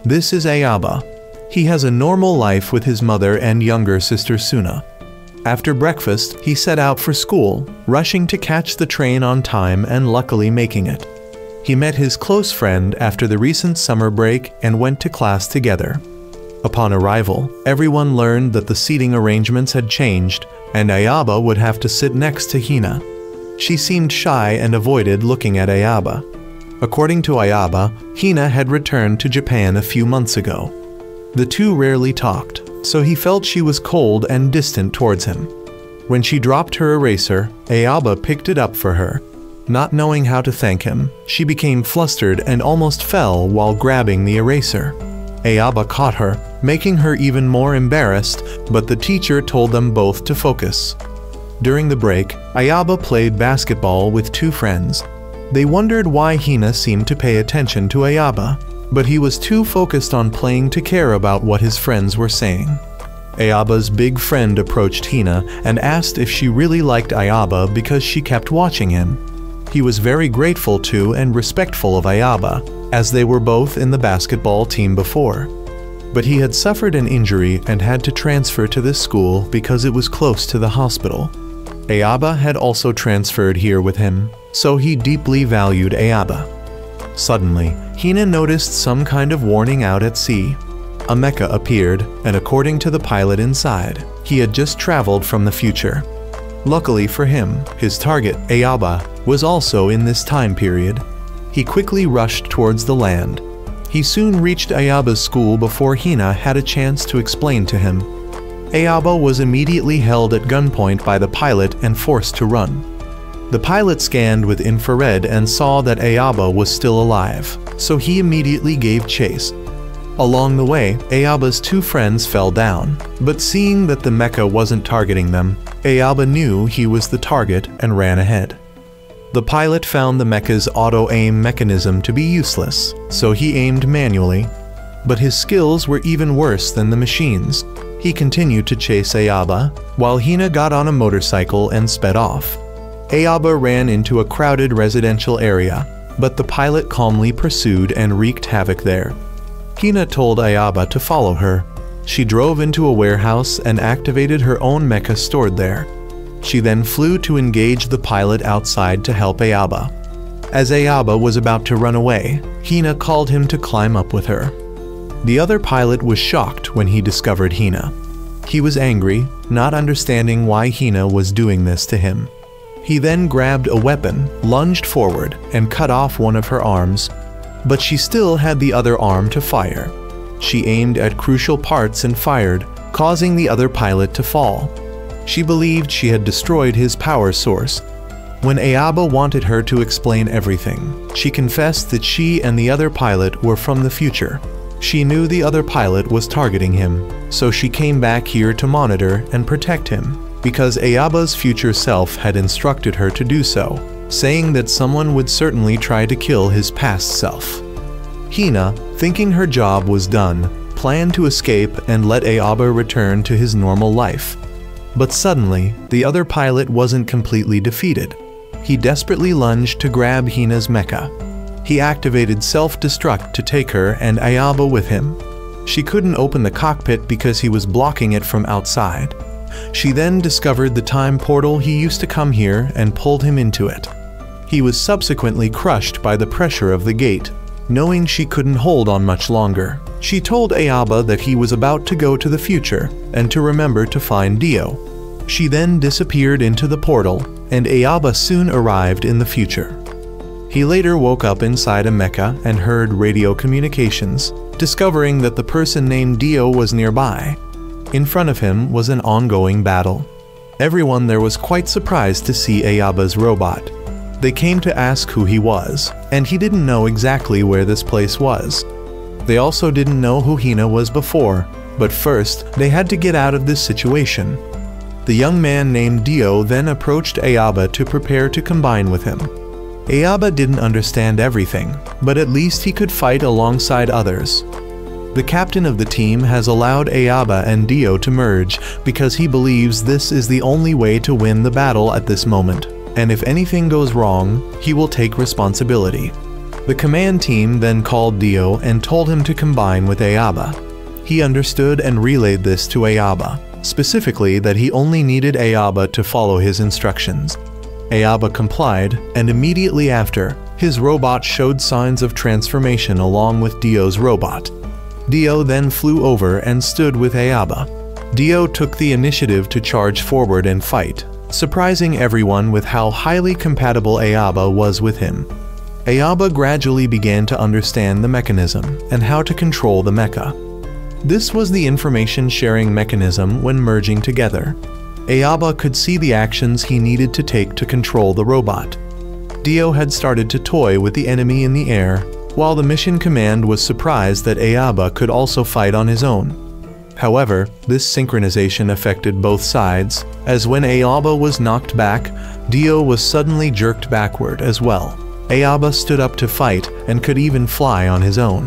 This is Ayaba. He has a normal life with his mother and younger sister Suna. After breakfast, he set out for school, rushing to catch the train on time and luckily making it. He met his close friend after the recent summer break and went to class together. Upon arrival, everyone learned that the seating arrangements had changed and Ayaba would have to sit next to Hina. She seemed shy and avoided looking at Ayaba. According to Ayaba, Hina had returned to Japan a few months ago. The two rarely talked, so he felt she was cold and distant towards him. When she dropped her eraser, Ayaba picked it up for her. Not knowing how to thank him, she became flustered and almost fell while grabbing the eraser. Ayaba caught her, making her even more embarrassed, but the teacher told them both to focus. During the break, Ayaba played basketball with two friends. They wondered why Hina seemed to pay attention to Ayaba, but he was too focused on playing to care about what his friends were saying. Ayaba's big friend approached Hina and asked if she really liked Ayaba because she kept watching him. He was very grateful to and respectful of Ayaba, as they were both in the basketball team before. But he had suffered an injury and had to transfer to this school because it was close to the hospital. Ayaba had also transferred here with him, so he deeply valued Ayaba. Suddenly, Hina noticed some kind of warning out at sea. A mecha appeared, and according to the pilot inside, he had just traveled from the future. Luckily for him, his target, Ayaba, was also in this time period. He quickly rushed towards the land. He soon reached Ayaba's school before Hina had a chance to explain to him. Ayaba was immediately held at gunpoint by the pilot and forced to run. The pilot scanned with infrared and saw that Ayaba was still alive, so he immediately gave chase. Along the way, Ayaba's two friends fell down, but seeing that the mecha wasn't targeting them, Ayaba knew he was the target and ran ahead. The pilot found the mecha's auto-aim mechanism to be useless, so he aimed manually. But his skills were even worse than the machine's. He continued to chase Ayaba, while Hina got on a motorcycle and sped off. Ayaba ran into a crowded residential area, but the pilot calmly pursued and wreaked havoc there. Hina told Ayaba to follow her. She drove into a warehouse and activated her own mecha stored there. She then flew to engage the pilot outside to help Ayaba. As Ayaba was about to run away, Hina called him to climb up with her. The other pilot was shocked when he discovered Hina. He was angry, not understanding why Hina was doing this to him. He then grabbed a weapon, lunged forward, and cut off one of her arms, but she still had the other arm to fire. She aimed at crucial parts and fired, causing the other pilot to fall. She believed she had destroyed his power source. When Ayaba wanted her to explain everything, she confessed that she and the other pilot were from the future. She knew the other pilot was targeting him, so she came back here to monitor and protect him, because Ayaba's future self had instructed her to do so, saying that someone would certainly try to kill his past self. Hina, thinking her job was done, planned to escape and let Ayaba return to his normal life. But suddenly, the other pilot wasn't completely defeated. He desperately lunged to grab Hina's mecha. He activated self-destruct to take her and Ayaba with him. She couldn't open the cockpit because he was blocking it from outside. She then discovered the time portal he used to come here and pulled him into it. He was subsequently crushed by the pressure of the gate. Knowing she couldn't hold on much longer, she told Ayaba that he was about to go to the future and to remember to find Dio. She then disappeared into the portal, and Ayaba soon arrived in the future. He later woke up inside a mecha and heard radio communications, discovering that the person named Dio was nearby. In front of him was an ongoing battle. Everyone there was quite surprised to see Ayaba's robot. They came to ask who he was, and he didn't know exactly where this place was. They also didn't know who Hina was before, but first they had to get out of this situation. The young man named Dio then approached Ayaba to prepare to combine with him. Ayaba didn't understand everything, but at least he could fight alongside others. The captain of the team has allowed Ayaba and Dio to merge because he believes this is the only way to win the battle at this moment, and if anything goes wrong, he will take responsibility. The command team then called Dio and told him to combine with Ayaba. He understood and relayed this to Ayaba, specifically that he only needed Ayaba to follow his instructions. Ayaba complied, and immediately after, his robot showed signs of transformation along with Dio's robot. Dio then flew over and stood with Ayaba. Dio took the initiative to charge forward and fight, surprising everyone with how highly compatible Ayaba was with him. Ayaba gradually began to understand the mechanism and how to control the mecha. This was the information sharing mechanism when merging together. Ayaba could see the actions he needed to take to control the robot. Dio had started to toy with the enemy in the air, while the mission command was surprised that Ayaba could also fight on his own. However, this synchronization affected both sides, as when Ayaba was knocked back, Dio was suddenly jerked backward as well. Ayaba stood up to fight and could even fly on his own.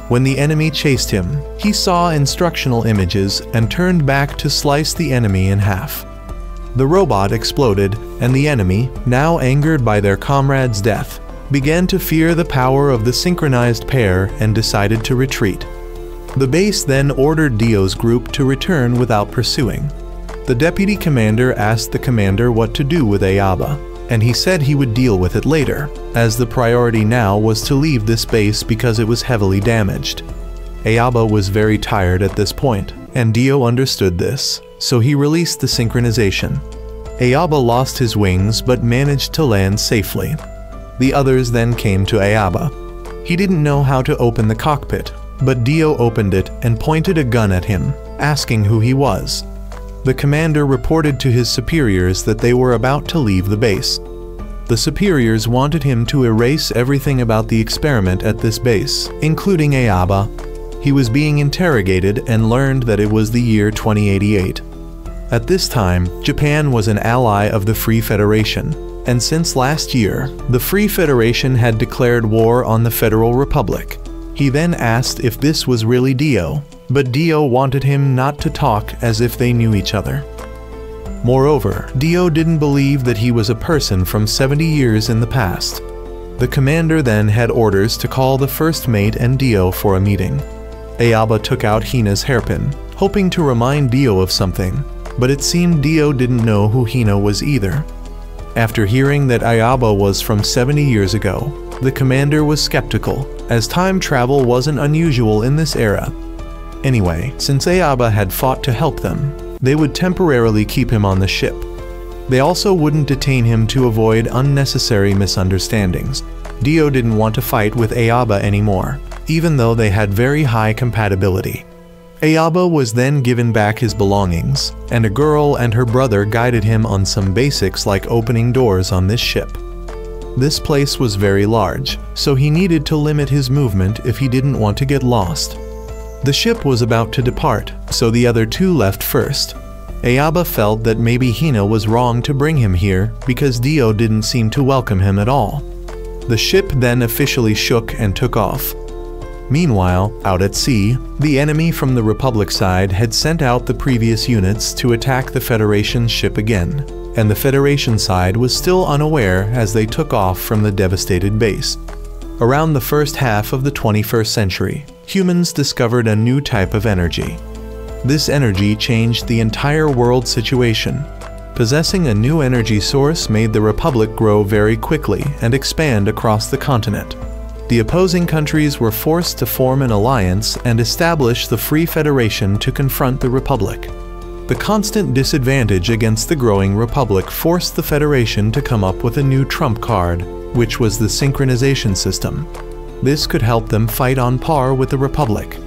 When the enemy chased him, he saw instructional images and turned back to slice the enemy in half. The robot exploded, and the enemy, now angered by their comrade's death, began to fear the power of the synchronized pair and decided to retreat. The base then ordered Dio's group to return without pursuing. The deputy commander asked the commander what to do with Ayaba, and he said he would deal with it later, as the priority now was to leave this base because it was heavily damaged. Ayaba was very tired at this point, and Dio understood this, so he released the synchronization. Ayaba lost his wings but managed to land safely. The others then came to Ayaba. He didn't know how to open the cockpit, but Dio opened it and pointed a gun at him, asking who he was. The commander reported to his superiors that they were about to leave the base. The superiors wanted him to erase everything about the experiment at this base, including Ayaba. He was being interrogated and learned that it was the year 2088. At this time, Japan was an ally of the Free Federation, and since last year, the Free Federation had declared war on the Federal Republic. He then asked if this was really Dio, but Dio wanted him not to talk as if they knew each other. Moreover, Dio didn't believe that he was a person from 70 years in the past. The commander then had orders to call the first mate and Dio for a meeting. Ayaba took out Hina's hairpin, hoping to remind Dio of something, but it seemed Dio didn't know who Hina was either. After hearing that Ayaba was from 70 years ago, the commander was skeptical, as time travel wasn't unusual in this era. Anyway, since Ayaba had fought to help them, they would temporarily keep him on the ship. They also wouldn't detain him to avoid unnecessary misunderstandings. Dio didn't want to fight with Ayaba anymore, even though they had very high compatibility. Ayaba was then given back his belongings, and a girl and her brother guided him on some basics like opening doors on this ship. This place was very large, so he needed to limit his movement if he didn't want to get lost. The ship was about to depart, so the other two left first. Ayaba felt that maybe Hina was wrong to bring him here because Dio didn't seem to welcome him at all. The ship then officially shook and took off. Meanwhile, out at sea, the enemy from the Republic side had sent out the previous units to attack the Federation ship again, and the Federation side was still unaware as they took off from the devastated base. Around the first half of the 21st century, humans discovered a new type of energy. This energy changed the entire world situation. Possessing a new energy source made the Republic grow very quickly and expand across the continent. The opposing countries were forced to form an alliance and establish the Free Federation to confront the Republic. The constant disadvantage against the growing Republic forced the Federation to come up with a new trump card, which was the synchronization system. This could help them fight on par with the Republic.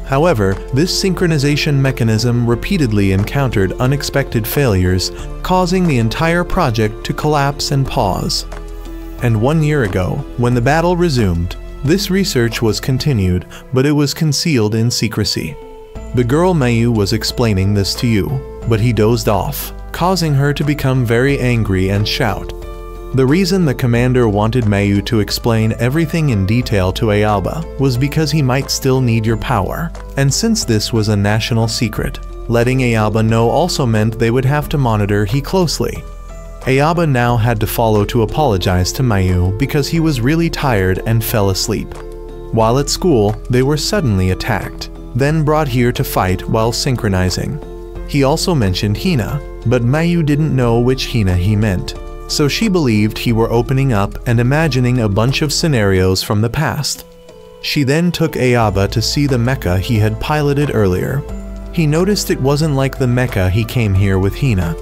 However, this synchronization mechanism repeatedly encountered unexpected failures, causing the entire project to collapse and pause. And 1 year ago, when the battle resumed, this research was continued, but it was concealed in secrecy. The girl Mayu was explaining this to you, but he dozed off, causing her to become very angry and shout. The reason the commander wanted Mayu to explain everything in detail to Ayaba was because he might still need your power, and since this was a national secret, letting Ayaba know also meant they would have to monitor he closely. Ayaba now had to follow to apologize to Mayu because he was really tired and fell asleep. While at school, they were suddenly attacked, then brought here to fight while synchronizing. He also mentioned Hina, but Mayu didn't know which Hina he meant, so she believed he were opening up and imagining a bunch of scenarios from the past. She then took Ayaba to see the mecha he had piloted earlier. He noticed it wasn't like the mecha he came here with Hina.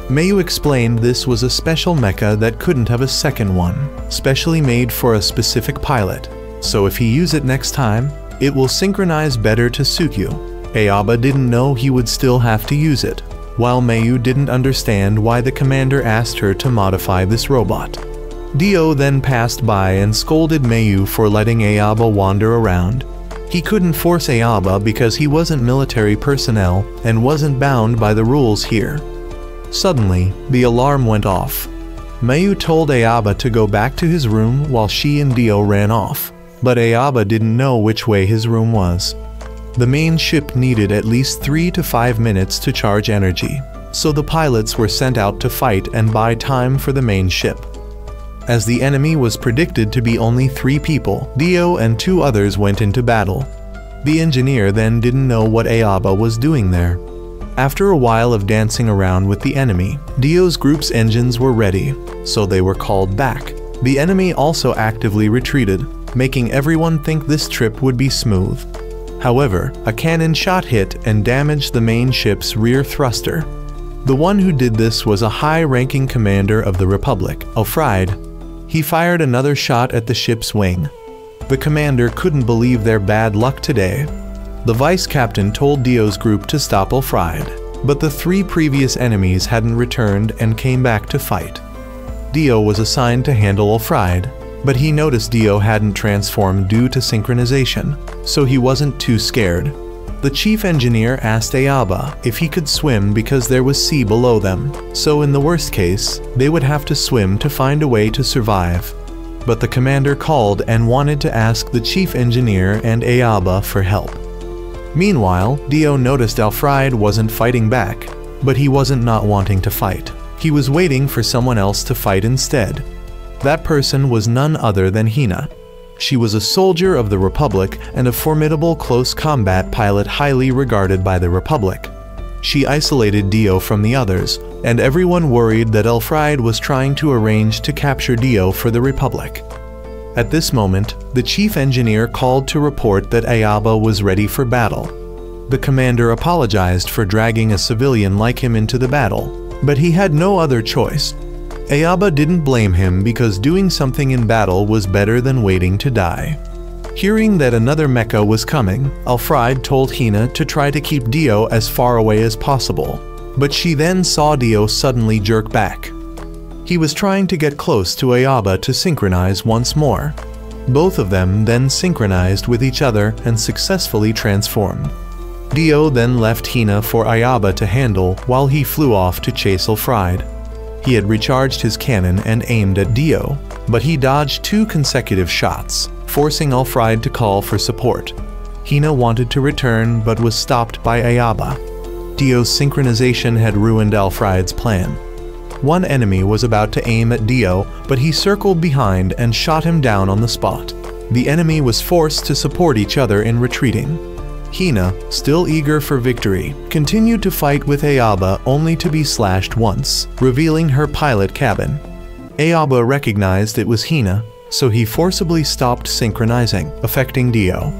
Mayu explained this was a special mecha that couldn't have a second one, specially made for a specific pilot, so if he use it next time, it will synchronize better to suit you. Ayaba didn't know he would still have to use it, while Mayu didn't understand why the commander asked her to modify this robot. Dio then passed by and scolded Mayu for letting Ayaba wander around. He couldn't force Ayaba because he wasn't military personnel and wasn't bound by the rules here. Suddenly, the alarm went off. Mayu told Ayaba to go back to his room while she and Dio ran off, but Ayaba didn't know which way his room was. The main ship needed at least 3 to 5 minutes to charge energy, so the pilots were sent out to fight and buy time for the main ship. As the enemy was predicted to be only 3 people, Dio and 2 others went into battle. The engineer then didn't know what Ayaba was doing there. After a while of dancing around with the enemy, Dio's group's engines were ready, so they were called back. The enemy also actively retreated, making everyone think this trip would be smooth. However, a cannon shot hit and damaged the main ship's rear thruster. The one who did this was a high-ranking commander of the Republic, Alfred. He fired another shot at the ship's wing. The commander couldn't believe their bad luck today. The vice captain told Dio's group to stop Alfred, but the 3 previous enemies hadn't returned and came back to fight. Dio was assigned to handle Alfred, but he noticed Dio hadn't transformed due to synchronization, so he wasn't too scared. The chief engineer asked Ayaba if he could swim because there was sea below them, so in the worst case, they would have to swim to find a way to survive. But the commander called and wanted to ask the chief engineer and Ayaba for help. Meanwhile, Dio noticed Alfred wasn't fighting back, but he wasn't not wanting to fight. He was waiting for someone else to fight instead. That person was none other than Hina. She was a soldier of the Republic and a formidable close combat pilot highly regarded by the Republic. She isolated Dio from the others, and everyone worried that Alfred was trying to arrange to capture Dio for the Republic. At this moment, the chief engineer called to report that Ayaba was ready for battle. The commander apologized for dragging a civilian like him into the battle, but he had no other choice. Ayaba didn't blame him because doing something in battle was better than waiting to die. Hearing that another mecha was coming, Alfred told Hina to try to keep Dio as far away as possible, but she then saw Dio suddenly jerk back. He was trying to get close to Ayaba to synchronize once more. Both of them then synchronized with each other and successfully transformed. Dio then left Hina for Ayaba to handle while he flew off to chase Alfred. He had recharged his cannon and aimed at Dio, but he dodged 2 consecutive shots, forcing Alfred to call for support. Hina wanted to return but was stopped by Ayaba. Dio's synchronization had ruined Alfred's plan. One enemy was about to aim at Dio, but he circled behind and shot him down on the spot. The enemy was forced to support each other in retreating. Hina, still eager for victory, continued to fight with Ayaba only to be slashed once, revealing her pilot cabin. Ayaba recognized it was Hina, so he forcibly stopped synchronizing, affecting Dio.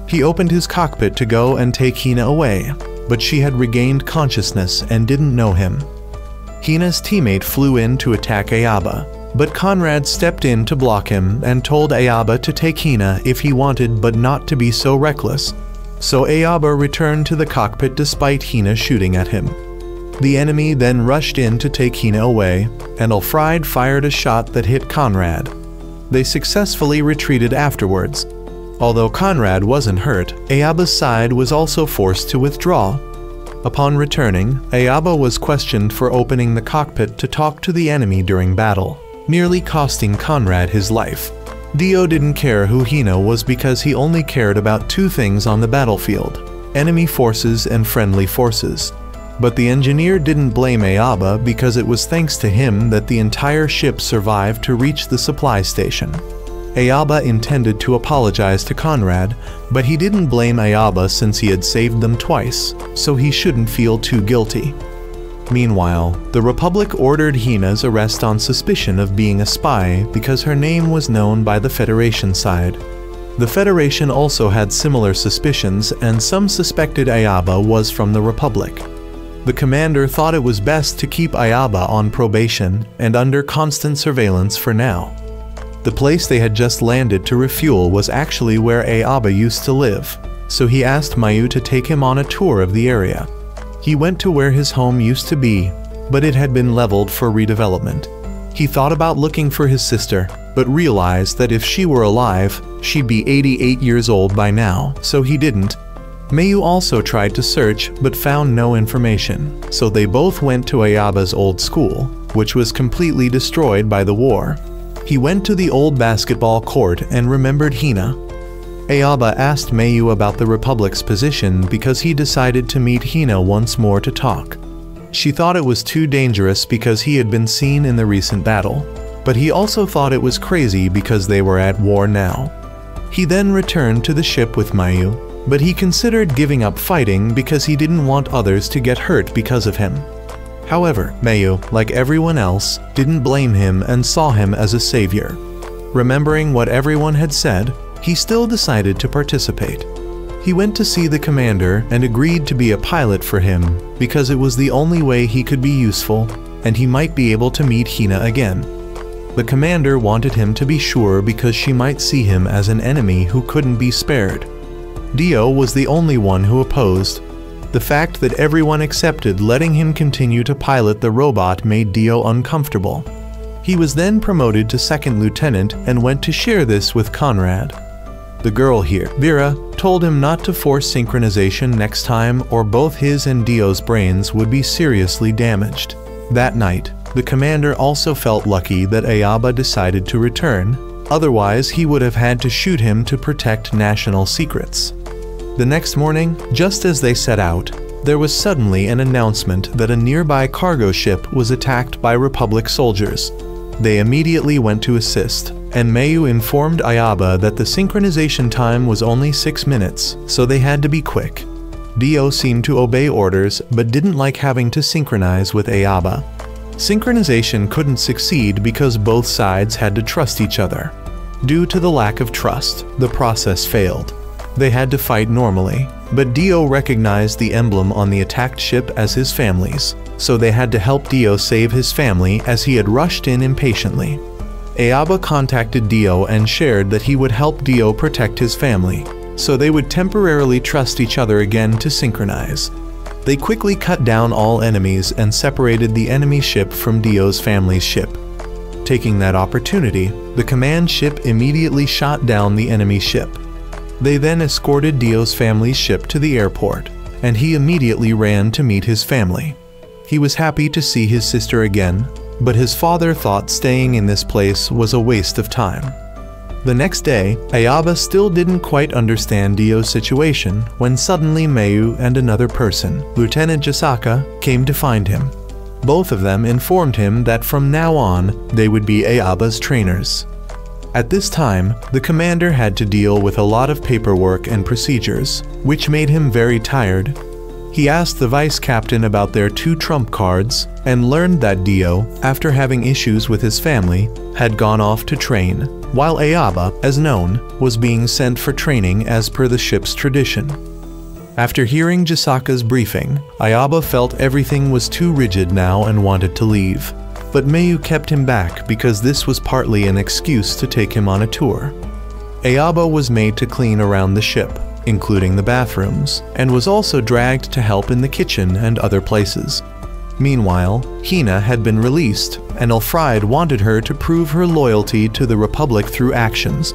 He opened his cockpit to go and take Hina away, but she had regained consciousness and didn't know him. Hina's teammate flew in to attack Ayaba, but Conrad stepped in to block him and told Ayaba to take Hina if he wanted but not to be so reckless. So Ayaba returned to the cockpit despite Hina shooting at him. The enemy then rushed in to take Hina away, and Alfred fired a shot that hit Conrad. They successfully retreated afterwards. Although Conrad wasn't hurt, Ayaba's side was also forced to withdraw. Upon returning, Ayaba was questioned for opening the cockpit to talk to the enemy during battle, nearly costing Conrad his life. Dio didn't care who Hina was because he only cared about 2 things on the battlefield: enemy forces and friendly forces. But the engineer didn't blame Ayaba because it was thanks to him that the entire ship survived to reach the supply station. Ayaba intended to apologize to Conrad, but he didn't blame Ayaba since he had saved them twice, so he shouldn't feel too guilty. Meanwhile, the Republic ordered Hina's arrest on suspicion of being a spy because her name was known by the Federation side. The Federation also had similar suspicions, and some suspected Ayaba was from the Republic. The commander thought it was best to keep Ayaba on probation and under constant surveillance for now. The place they had just landed to refuel was actually where Ayaba used to live, so he asked Mayu to take him on a tour of the area. He went to where his home used to be, but it had been leveled for redevelopment. He thought about looking for his sister, but realized that if she were alive, she'd be 88 years old by now, so he didn't. Mayu also tried to search, but found no information, so they both went to Ayaba's old school, which was completely destroyed by the war. He went to the old basketball court and remembered Hina. Ayaba asked Mayu about the Republic's position because he decided to meet Hina once more to talk. She thought it was too dangerous because he had been seen in the recent battle, but he also thought it was crazy because they were at war now. He then returned to the ship with Mayu, but he considered giving up fighting because he didn't want others to get hurt because of him. However, Mayu, like everyone else, didn't blame him and saw him as a savior. Remembering what everyone had said, he still decided to participate. He went to see the commander and agreed to be a pilot for him because it was the only way he could be useful and he might be able to meet Hina again. The commander wanted him to be sure because she might see him as an enemy who couldn't be spared. Dio was the only one who opposed. The fact that everyone accepted letting him continue to pilot the robot made Dio uncomfortable. He was then promoted to second lieutenant and went to share this with Conrad. The girl here, Vera, told him not to force synchronization next time or both his and Dio's brains would be seriously damaged. That night, the commander also felt lucky that Ayaba decided to return, otherwise he would have had to shoot him to protect national secrets. The next morning, just as they set out, there was suddenly an announcement that a nearby cargo ship was attacked by Republic soldiers. They immediately went to assist, and Mayu informed Ayaba that the synchronization time was only 6 minutes, so they had to be quick. Dio seemed to obey orders, but didn't like having to synchronize with Ayaba. Synchronization couldn't succeed because both sides had to trust each other. Due to the lack of trust, the process failed. They had to fight normally, but Dio recognized the emblem on the attacked ship as his family's, so they had to help Dio save his family as he had rushed in impatiently. Ayaba contacted Dio and shared that he would help Dio protect his family, so they would temporarily trust each other again to synchronize. They quickly cut down all enemies and separated the enemy ship from Dio's family's ship. Taking that opportunity, the command ship immediately shot down the enemy ship. They then escorted Dio's family's ship to the airport, and he immediately ran to meet his family. He was happy to see his sister again, but his father thought staying in this place was a waste of time. The next day, Ayaba still didn't quite understand Dio's situation when suddenly Mayu and another person, Lieutenant Jisaka, came to find him. Both of them informed him that from now on, they would be Ayaba's trainers. At this time, the commander had to deal with a lot of paperwork and procedures, which made him very tired. He asked the vice captain about their 2 trump cards and learned that Dio, after having issues with his family, had gone off to train, while Ayaba, as known, was being sent for training as per the ship's tradition. After hearing Jisaka's briefing, Ayaba felt everything was too rigid now and wanted to leave. But Mayu kept him back because this was partly an excuse to take him on a tour. Ayaba was made to clean around the ship, including the bathrooms, and was also dragged to help in the kitchen and other places. Meanwhile, Hina had been released, and Alfred wanted her to prove her loyalty to the Republic through actions.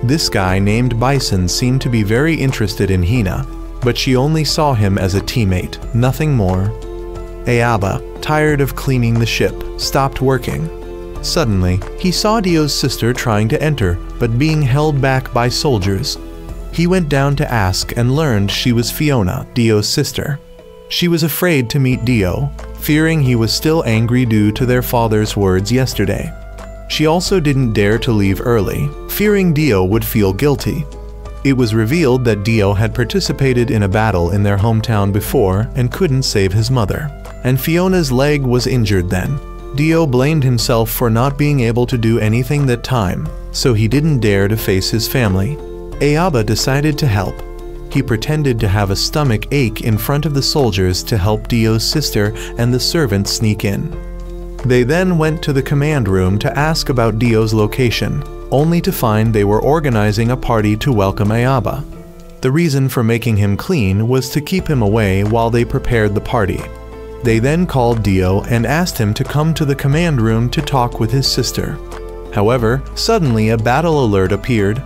This guy named Bison seemed to be very interested in Hina, but she only saw him as a teammate, nothing more. Ayaba, tired of cleaning the ship, stopped working. Suddenly, he saw Dio's sister trying to enter, but being held back by soldiers. He went down to ask and learned she was Fiona, Dio's sister. She was afraid to meet Dio, fearing he was still angry due to their father's words yesterday. She also didn't dare to leave early, fearing Dio would feel guilty. It was revealed that Dio had participated in a battle in their hometown before and couldn't save his mother, and Fiona's leg was injured then. Dio blamed himself for not being able to do anything that time, so he didn't dare to face his family. Ayaba decided to help. He pretended to have a stomach ache in front of the soldiers to help Dio's sister and the servants sneak in. They then went to the command room to ask about Dio's location, only to find they were organizing a party to welcome Ayaba. The reason for making him clean was to keep him away while they prepared the party. They then called Dio and asked him to come to the command room to talk with his sister. However, suddenly a battle alert appeared.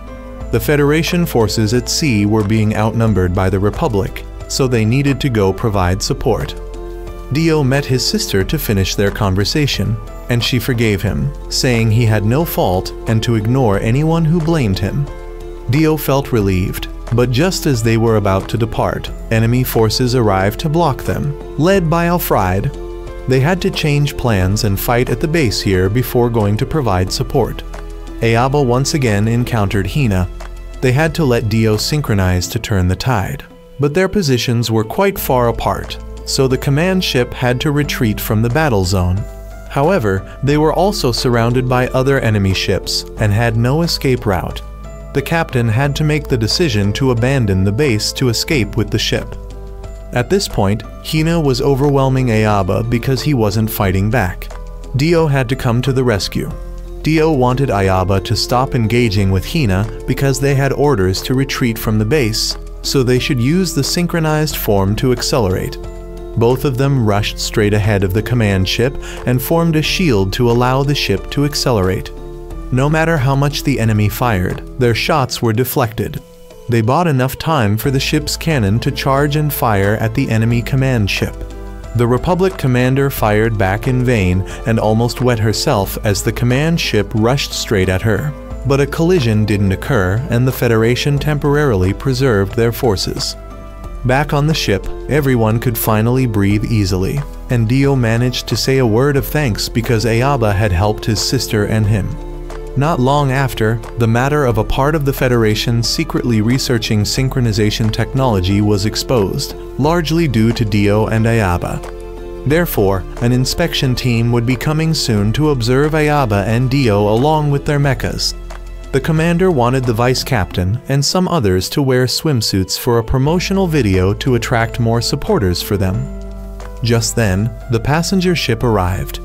The Federation forces at sea were being outnumbered by the Republic, so they needed to go provide support. Dio met his sister to finish their conversation, and she forgave him, saying he had no fault and to ignore anyone who blamed him. Dio felt relieved, but just as they were about to depart, enemy forces arrived to block them, led by Alfred. They had to change plans and fight at the base here before going to provide support. Ayaba once again encountered Hina. They had to let Dio synchronize to turn the tide, but their positions were quite far apart, so the command ship had to retreat from the battle zone. However, they were also surrounded by other enemy ships and had no escape route. The captain had to make the decision to abandon the base to escape with the ship. At this point, Hina was overwhelming Ayaba because he wasn't fighting back. Dio had to come to the rescue. Dio wanted Ayaba to stop engaging with Hina because they had orders to retreat from the base, so they should use the synchronized form to accelerate. Both of them rushed straight ahead of the command ship and formed a shield to allow the ship to accelerate. No matter how much the enemy fired, their shots were deflected. They bought enough time for the ship's cannon to charge and fire at the enemy command ship. The Republic commander fired back in vain and almost wet herself as the command ship rushed straight at her. But a collision didn't occur and the Federation temporarily preserved their forces. Back on the ship, everyone could finally breathe easily, and Dio managed to say a word of thanks because Ayaba had helped his sister and him. Not long after, the matter of a part of the Federation secretly researching synchronization technology was exposed, largely due to Dio and Ayaba. Therefore, an inspection team would be coming soon to observe Ayaba and Dio along with their mechas. The commander wanted the vice captain and some others to wear swimsuits for a promotional video to attract more supporters for them. Just then, the passenger ship arrived.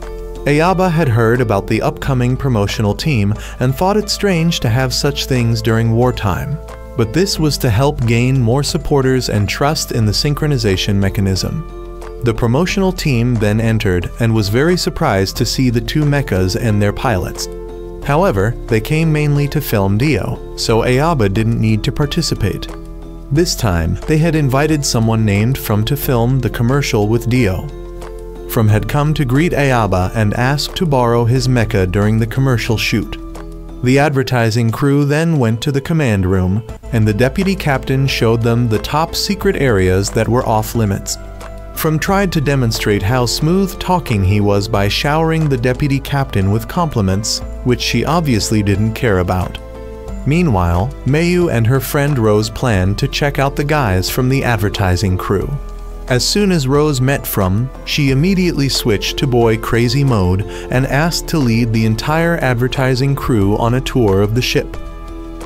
Ayaba had heard about the upcoming promotional team and thought it strange to have such things during wartime. But this was to help gain more supporters and trust in the synchronization mechanism. The promotional team then entered and was very surprised to see the two mechas and their pilots. However, they came mainly to film Dio, so Ayaba didn't need to participate. This time, they had invited someone named From to film the commercial with Dio. From had come to greet Ayaba and asked to borrow his mecha during the commercial shoot. The advertising crew then went to the command room, and the deputy captain showed them the top secret areas that were off limits. From tried to demonstrate how smooth talking he was by showering the deputy captain with compliments, which she obviously didn't care about. Meanwhile, Mayu and her friend Rose planned to check out the guys from the advertising crew. As soon as Rose met From, she immediately switched to boy crazy mode and asked to lead the entire advertising crew on a tour of the ship.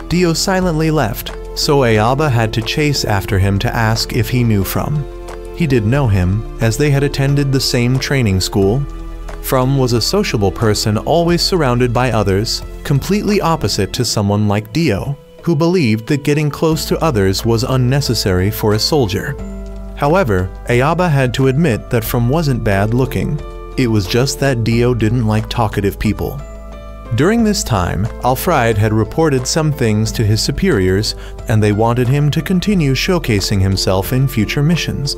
Dio silently left, so Ayaba had to chase after him to ask if he knew From. He did know him, as they had attended the same training school. From was a sociable person always surrounded by others, completely opposite to someone like Dio, who believed that getting close to others was unnecessary for a soldier. However, Ayaba had to admit that From wasn't bad looking. It was just that Dio didn't like talkative people. During this time, Alfred had reported some things to his superiors, and they wanted him to continue showcasing himself in future missions.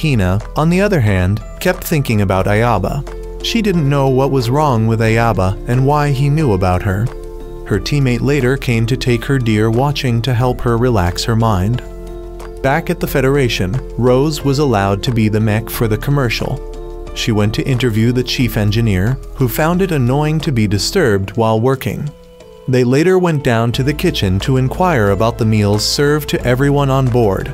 Hina, on the other hand, kept thinking about Ayaba. She didn't know what was wrong with Ayaba and why he knew about her. Her teammate later came to take her deer watching to help her relax her mind. Back at the Federation, Rose was allowed to be the mech for the commercial. She went to interview the chief engineer, who found it annoying to be disturbed while working. They later went down to the kitchen to inquire about the meals served to everyone on board.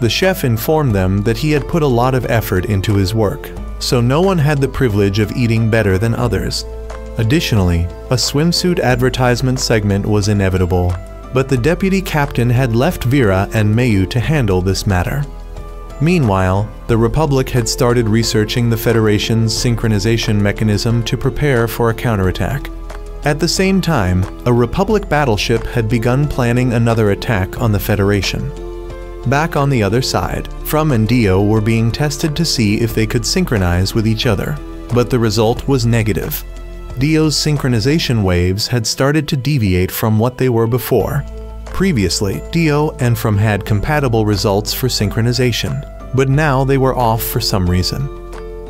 The chef informed them that he had put a lot of effort into his work, so no one had the privilege of eating better than others. Additionally, a swimsuit advertisement segment was inevitable, but the deputy captain had left Vera and Mayu to handle this matter. Meanwhile, the Republic had started researching the Federation's synchronization mechanism to prepare for a counterattack. At the same time, a Republic battleship had begun planning another attack on the Federation. Back on the other side, From and Dio were being tested to see if they could synchronize with each other, but the result was negative. Dio's synchronization waves had started to deviate from what they were before. Previously, Dio and From had compatible results for synchronization, but now they were off for some reason.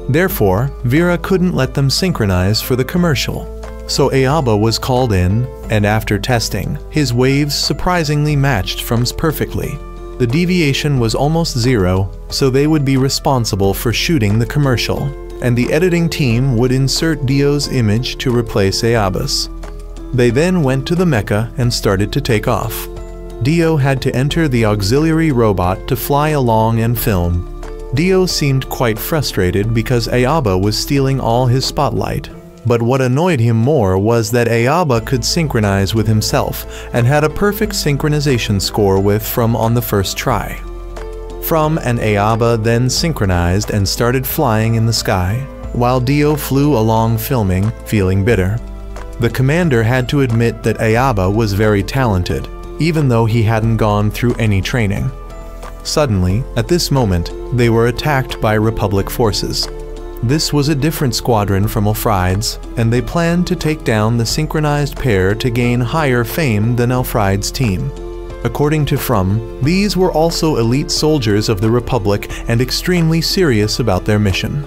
Therefore, Vera couldn't let them synchronize for the commercial. So Ayaba was called in, and after testing, his waves surprisingly matched From's perfectly. The deviation was almost zero, so they would be responsible for shooting the commercial, and the editing team would insert Dio's image to replace Ayaba's. They then went to the mecha and started to take off. Dio had to enter the auxiliary robot to fly along and film. Dio seemed quite frustrated because Ayaba was stealing all his spotlight. But what annoyed him more was that Ayaba could synchronize with himself and had a perfect synchronization score with From on the first try. From and Ayaba then synchronized and started flying in the sky, while Dio flew along filming, feeling bitter. The commander had to admit that Ayaba was very talented, even though he hadn't gone through any training. Suddenly, at this moment, they were attacked by Republic forces. This was a different squadron from Alfried's, and they planned to take down the synchronized pair to gain higher fame than Alfried's team. According to From, these were also elite soldiers of the Republic and extremely serious about their mission.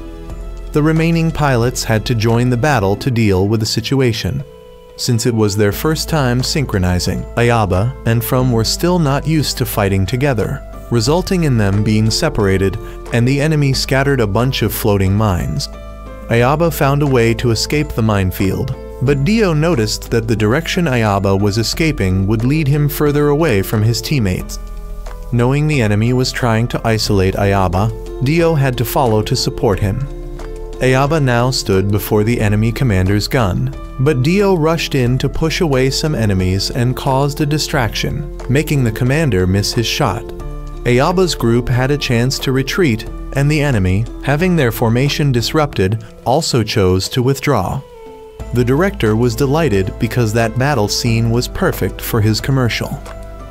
The remaining pilots had to join the battle to deal with the situation. Since it was their first time synchronizing, Ayaba and From were still not used to fighting together, resulting in them being separated, and the enemy scattered a bunch of floating mines. Ayaba found a way to escape the minefield, but Dio noticed that the direction Ayaba was escaping would lead him further away from his teammates. Knowing the enemy was trying to isolate Ayaba, Dio had to follow to support him. Ayaba now stood before the enemy commander's gun, but Dio rushed in to push away some enemies and caused a distraction, making the commander miss his shot. Ayaba's group had a chance to retreat, and the enemy, having their formation disrupted, also chose to withdraw. The director was delighted because that battle scene was perfect for his commercial.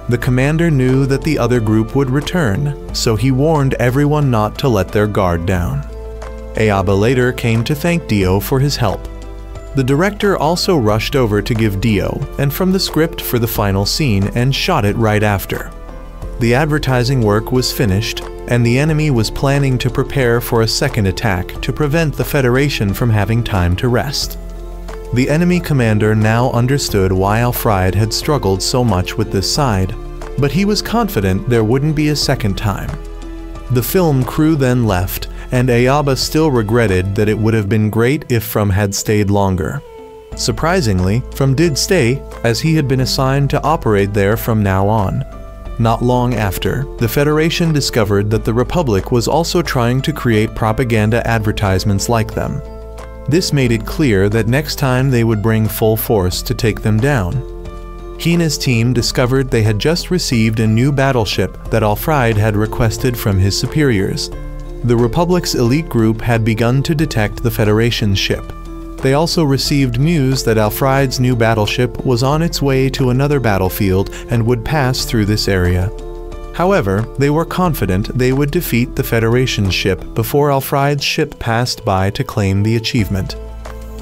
The commander knew that the other group would return, so he warned everyone not to let their guard down. Ayaba later came to thank Dio for his help. The director also rushed over to give Dio and From the script for the final scene and shot it right after. The advertising work was finished, and the enemy was planning to prepare for a second attack to prevent the Federation from having time to rest. The enemy commander now understood why Alfried had struggled so much with this side, but he was confident there wouldn't be a second time. The film crew then left, and Ayaba still regretted that it would have been great if From had stayed longer. Surprisingly, From did stay, as he had been assigned to operate there from now on. Not long after, the Federation discovered that the Republic was also trying to create propaganda advertisements like them. This made it clear that next time they would bring full force to take them down. Hina's team discovered they had just received a new battleship that Alfried had requested from his superiors. The Republic's elite group had begun to detect the Federation's ship. They also received news that Alfried's new battleship was on its way to another battlefield and would pass through this area. However, they were confident they would defeat the Federation ship before Alfried's ship passed by to claim the achievement.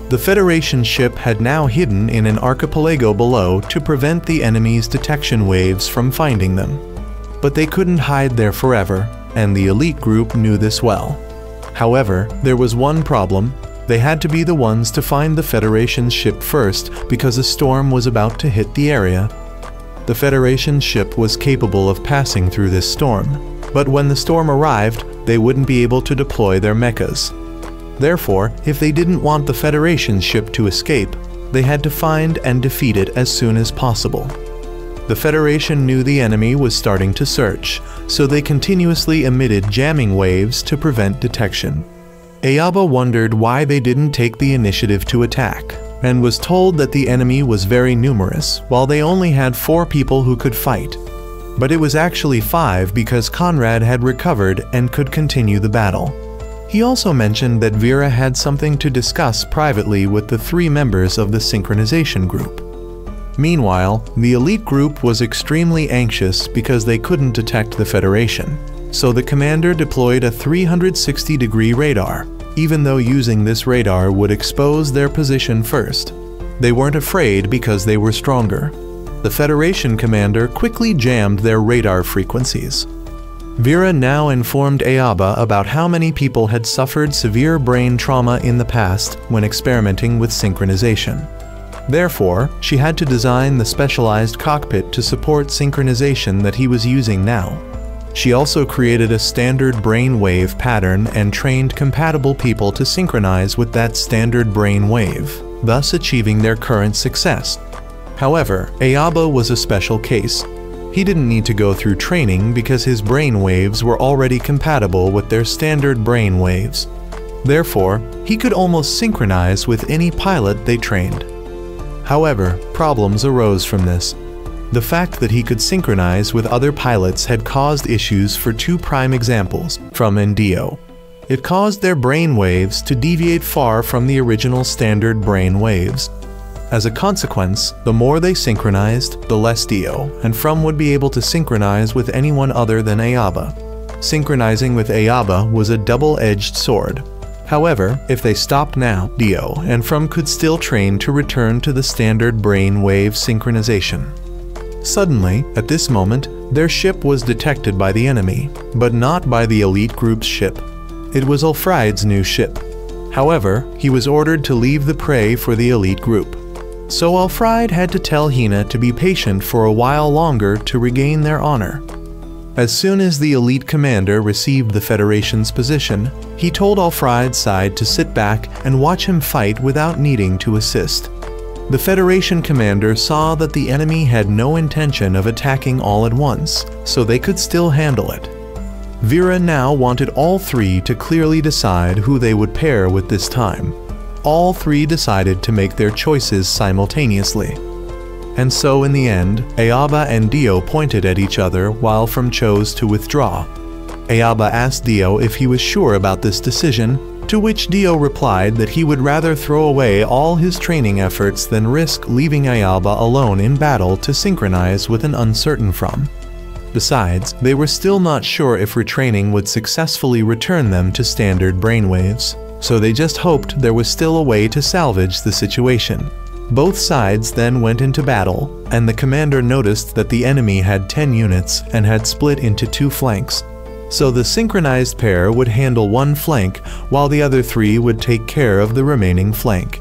The Federation ship had now hidden in an archipelago below to prevent the enemy's detection waves from finding them. But they couldn't hide there forever, and the elite group knew this well. However, there was one problem. They had to be the ones to find the Federation's ship first because a storm was about to hit the area. The Federation ship was capable of passing through this storm, but when the storm arrived, they wouldn't be able to deploy their mechas. Therefore, if they didn't want the Federation ship to escape, they had to find and defeat it as soon as possible. The Federation knew the enemy was starting to search, so they continuously emitted jamming waves to prevent detection. Ayaba wondered why they didn't take the initiative to attack, and was told that the enemy was very numerous, while they only had 4 people who could fight. But it was actually 5 because Conrad had recovered and could continue the battle. He also mentioned that Vera had something to discuss privately with the 3 members of the synchronization group. Meanwhile, the elite group was extremely anxious because they couldn't detect the Federation, so the commander deployed a 360-degree radar, even though using this radar would expose their position first. They weren't afraid because they were stronger. The Federation commander quickly jammed their radar frequencies. Vera now informed Ayaba about how many people had suffered severe brain trauma in the past when experimenting with synchronization. Therefore, she had to design the specialized cockpit to support synchronization that he was using now. She also created a standard brain wave pattern and trained compatible people to synchronize with that standard brain wave, thus achieving their current success. However, Ayaba was a special case. He didn't need to go through training because his brain waves were already compatible with their standard brain waves. Therefore, he could almost synchronize with any pilot they trained. However, problems arose from this. The fact that he could synchronize with other pilots had caused issues for 2 prime examples, From and Dio. It caused their brain waves to deviate far from the original standard brain waves. As a consequence, the more they synchronized, the less Dio and From would be able to synchronize with anyone other than Ayaba. Synchronizing with Ayaba was a double-edged sword. However, if they stopped now, Dio and From could still train to return to the standard brain wave synchronization. Suddenly, at this moment, their ship was detected by the enemy, but not by the elite group's ship. It was Ulfried's new ship. However, he was ordered to leave the prey for the elite group. So Ulfried had to tell Hina to be patient for a while longer to regain their honor. As soon as the elite commander received the Federation's position, he told Ulfried's side to sit back and watch him fight without needing to assist. The Federation commander saw that the enemy had no intention of attacking all at once, so they could still handle it. Vera now wanted all 3 to clearly decide who they would pair with this time. All 3 decided to make their choices simultaneously. And so in the end, Ayaba and Dio pointed at each other while From chose to withdraw. Ayaba asked Dio if he was sure about this decision, to which Dio replied that he would rather throw away all his training efforts than risk leaving Ayaba alone in battle to synchronize with an uncertain From. Besides, they were still not sure if retraining would successfully return them to standard brainwaves, so they just hoped there was still a way to salvage the situation. Both sides then went into battle, and the commander noticed that the enemy had 10 units and had split into 2 flanks. So the synchronized pair would handle one flank, while the other 3 would take care of the remaining flank.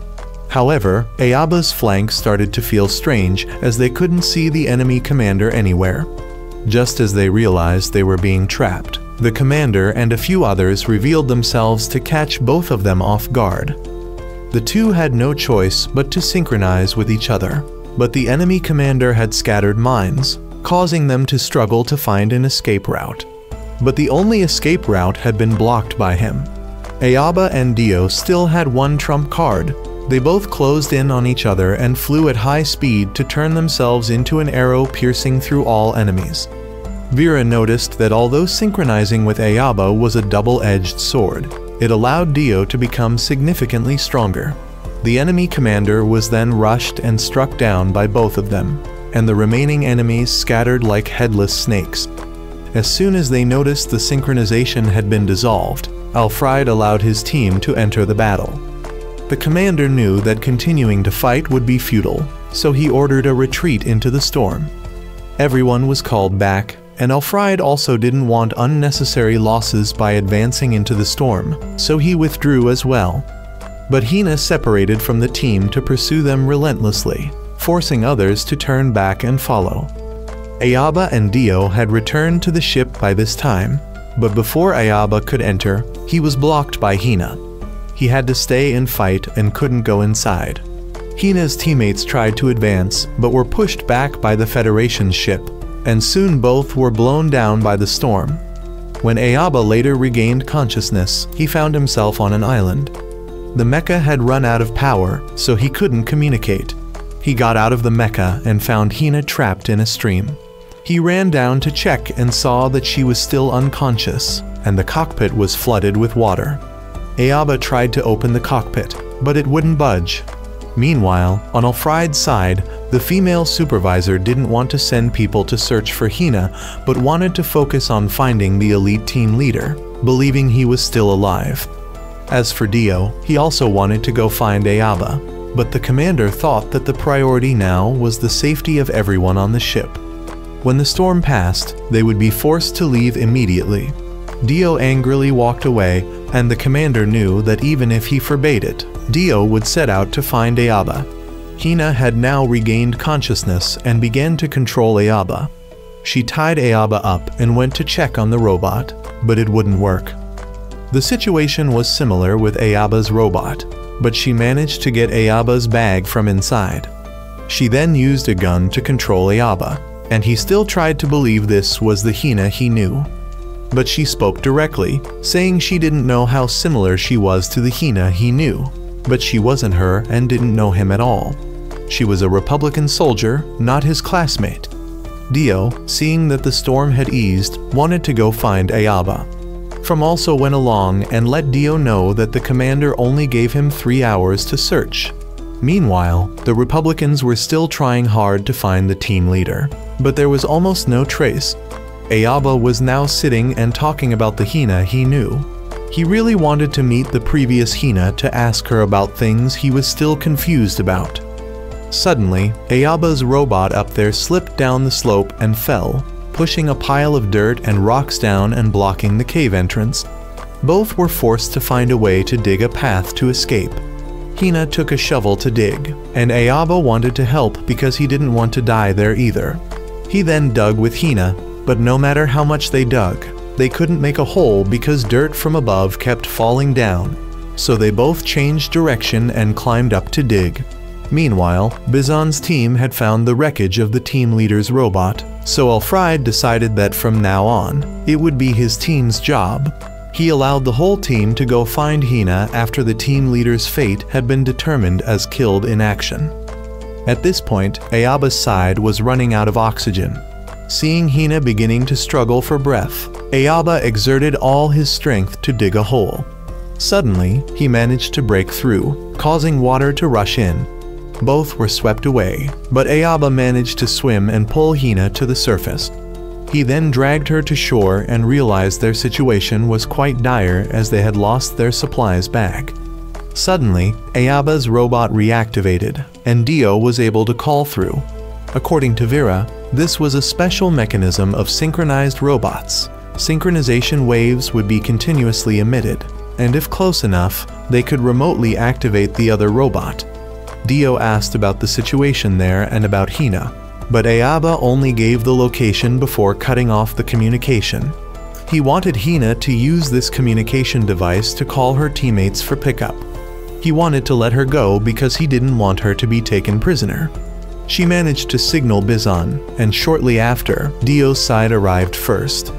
However, Ayaba's flank started to feel strange as they couldn't see the enemy commander anywhere. Just as they realized they were being trapped, the commander and a few others revealed themselves to catch both of them off guard. The 2 had no choice but to synchronize with each other, but the enemy commander had scattered mines, causing them to struggle to find an escape route. But the only escape route had been blocked by him. Ayaba and Dio still had one trump card. They both closed in on each other and flew at high speed to turn themselves into an arrow piercing through all enemies. Vera noticed that although synchronizing with Ayaba was a double-edged sword, it allowed Dio to become significantly stronger. The enemy commander was then rushed and struck down by both of them, and the remaining enemies scattered like headless snakes. As soon as they noticed the synchronization had been dissolved, Ulfried allowed his team to enter the battle. The commander knew that continuing to fight would be futile, so he ordered a retreat into the storm. Everyone was called back, and Ulfried also didn't want unnecessary losses by advancing into the storm, so he withdrew as well. But Hina separated from the team to pursue them relentlessly, forcing others to turn back and follow. Ayaba and Dio had returned to the ship by this time, but before Ayaba could enter, he was blocked by Hina. He had to stay and fight and couldn't go inside. Hina's teammates tried to advance, but were pushed back by the Federation's ship, and soon both were blown down by the storm. When Ayaba later regained consciousness, he found himself on an island. The mecha had run out of power, so he couldn't communicate. He got out of the mecha and found Hina trapped in a stream. He ran down to check and saw that she was still unconscious, and the cockpit was flooded with water. Ayaba tried to open the cockpit, but it wouldn't budge. Meanwhile, on Alfreid's side, the female supervisor didn't want to send people to search for Hina, but wanted to focus on finding the elite team leader, believing he was still alive. As for Dio, he also wanted to go find Ayaba, but the commander thought that the priority now was the safety of everyone on the ship. When the storm passed, they would be forced to leave immediately. Dio angrily walked away, and the commander knew that even if he forbade it, Dio would set out to find Ayaba. Hina had now regained consciousness and began to control Ayaba. She tied Ayaba up and went to check on the robot, but it wouldn't work. The situation was similar with Ayaba's robot, but she managed to get Ayaba's bag from inside. She then used a gun to control Ayaba, and he still tried to believe this was the Hina he knew. But she spoke directly, saying she didn't know how similar she was to the Hina he knew, but she wasn't her and didn't know him at all. She was a Republican soldier, not his classmate. Dio, seeing that the storm had eased, wanted to go find Ayaba. From also went along and let Dio know that the commander only gave him 3 hours to search. Meanwhile, the Republicans were still trying hard to find the team leader, but there was almost no trace. Ayaba was now sitting and talking about the Hina he knew. He really wanted to meet the previous Hina to ask her about things he was still confused about. Suddenly, Ayaba's robot up there slipped down the slope and fell, pushing a pile of dirt and rocks down and blocking the cave entrance. Both were forced to find a way to dig a path to escape. Hina took a shovel to dig, and Ayaba wanted to help because he didn't want to die there either. He then dug with Hina, but no matter how much they dug, they couldn't make a hole because dirt from above kept falling down, so they both changed direction and climbed up to dig. Meanwhile, Bizon's team had found the wreckage of the team leader's robot, so Alfreid decided that from now on, it would be his team's job. He allowed the whole team to go find Hina after the team leader's fate had been determined as killed in action. At this point, Ayaba's side was running out of oxygen. Seeing Hina beginning to struggle for breath, Ayaba exerted all his strength to dig a hole. Suddenly, he managed to break through, causing water to rush in. Both were swept away, but Ayaba managed to swim and pull Hina to the surface. He then dragged her to shore and realized their situation was quite dire as they had lost their supplies back. Suddenly, Ayaba's robot reactivated, and Dio was able to call through. According to Vera, this was a special mechanism of synchronized robots. Synchronization waves would be continuously emitted, and if close enough, they could remotely activate the other robot. Dio asked about the situation there and about Hina, but Ayaba only gave the location before cutting off the communication. He wanted Hina to use this communication device to call her teammates for pickup. He wanted to let her go because he didn't want her to be taken prisoner. She managed to signal Bizon, and shortly after, Dio's side arrived first.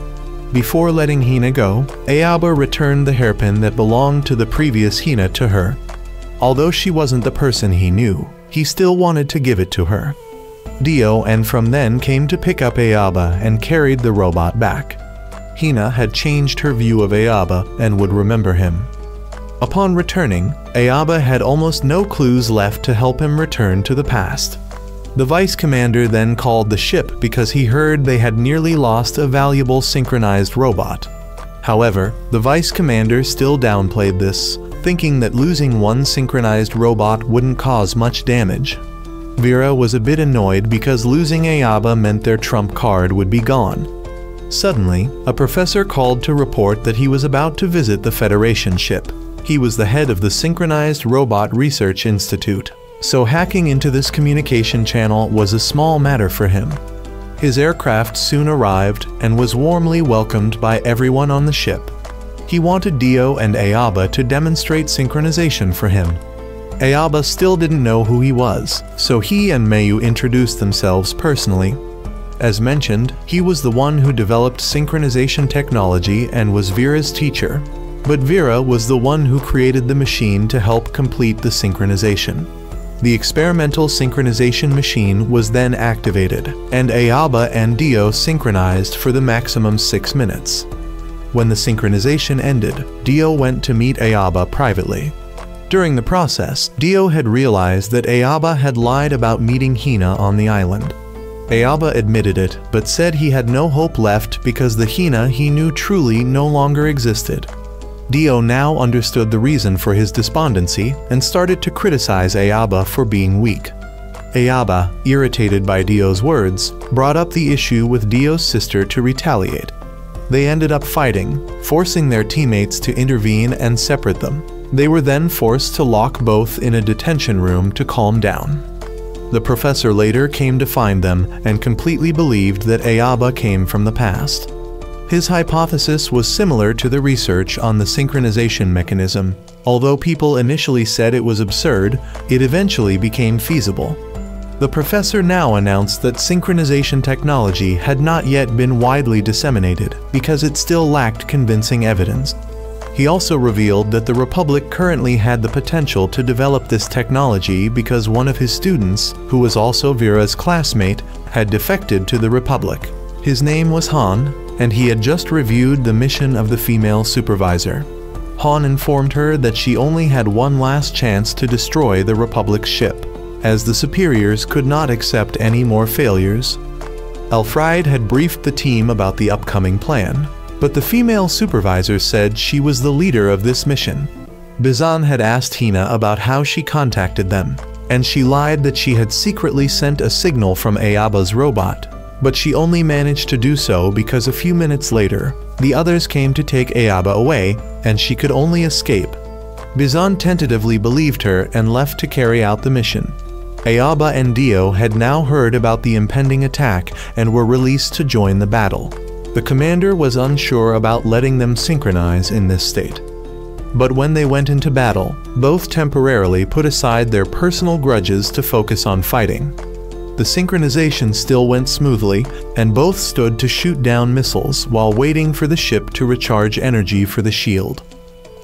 Before letting Hina go, Ayaba returned the hairpin that belonged to the previous Hina to her. Although she wasn't the person he knew, he still wanted to give it to her. Dio and from then came to pick up Ayaba and carried the robot back. Hina had changed her view of Ayaba and would remember him. Upon returning, Ayaba had almost no clues left to help him return to the past. The vice commander then called the ship because he heard they had nearly lost a valuable synchronized robot. However, the vice commander still downplayed this, thinking that losing one synchronized robot wouldn't cause much damage. Vera was a bit annoyed because losing Ayaba meant their trump card would be gone. Suddenly, a professor called to report that he was about to visit the Federation ship. He was the head of the Synchronized Robot Research Institute, so hacking into this communication channel was a small matter for him. His aircraft soon arrived and was warmly welcomed by everyone on the ship. He wanted Dio and Ayaba to demonstrate synchronization for him. Ayaba still didn't know who he was, so he and Mayu introduced themselves personally. As mentioned, he was the one who developed synchronization technology and was Vera's teacher. But Vera was the one who created the machine to help complete the synchronization. The experimental synchronization machine was then activated, and Ayaba and Dio synchronized for the maximum 6 minutes. When the synchronization ended, Dio went to meet Ayaba privately. During the process, Dio had realized that Ayaba had lied about meeting Hina on the island. Ayaba admitted it, but said he had no hope left because the Hina he knew truly no longer existed. Dio now understood the reason for his despondency and started to criticize Ayaba for being weak. Ayaba, irritated by Dio's words, brought up the issue with Dio's sister to retaliate. They ended up fighting, forcing their teammates to intervene and separate them. They were then forced to lock both in a detention room to calm down. The professor later came to find them and completely believed that Ayaba came from the past. His hypothesis was similar to the research on the synchronization mechanism. Although people initially said it was absurd, it eventually became feasible. The professor now announced that synchronization technology had not yet been widely disseminated because it still lacked convincing evidence. He also revealed that the Republic currently had the potential to develop this technology because one of his students, who was also Vera's classmate, had defected to the Republic. His name was Han, and he had just reviewed the mission of the female supervisor. Han informed her that she only had one last chance to destroy the Republic's ship, as the superiors could not accept any more failures. Alfred had briefed the team about the upcoming plan, but the female supervisor said she was the leader of this mission. Bizan had asked Hina about how she contacted them, and she lied that she had secretly sent a signal from Ayaba's robot, but she only managed to do so because a few minutes later, the others came to take Ayaba away, and she could only escape. Bizan tentatively believed her and left to carry out the mission. Ayaba and Dio had now heard about the impending attack and were released to join the battle. The commander was unsure about letting them synchronize in this state. But when they went into battle, both temporarily put aside their personal grudges to focus on fighting. The synchronization still went smoothly, and both stood to shoot down missiles while waiting for the ship to recharge energy for the shield.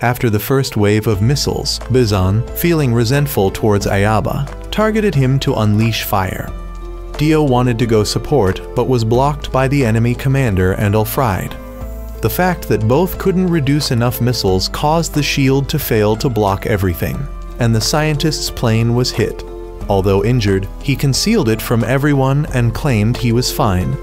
After the first wave of missiles, Bizan, feeling resentful towards Ayaba, targeted him to unleash fire. Dio wanted to go support, but was blocked by the enemy commander and Alfred. The fact that both couldn't reduce enough missiles caused the shield to fail to block everything, and the scientist's plane was hit. Although injured, he concealed it from everyone and claimed he was fine.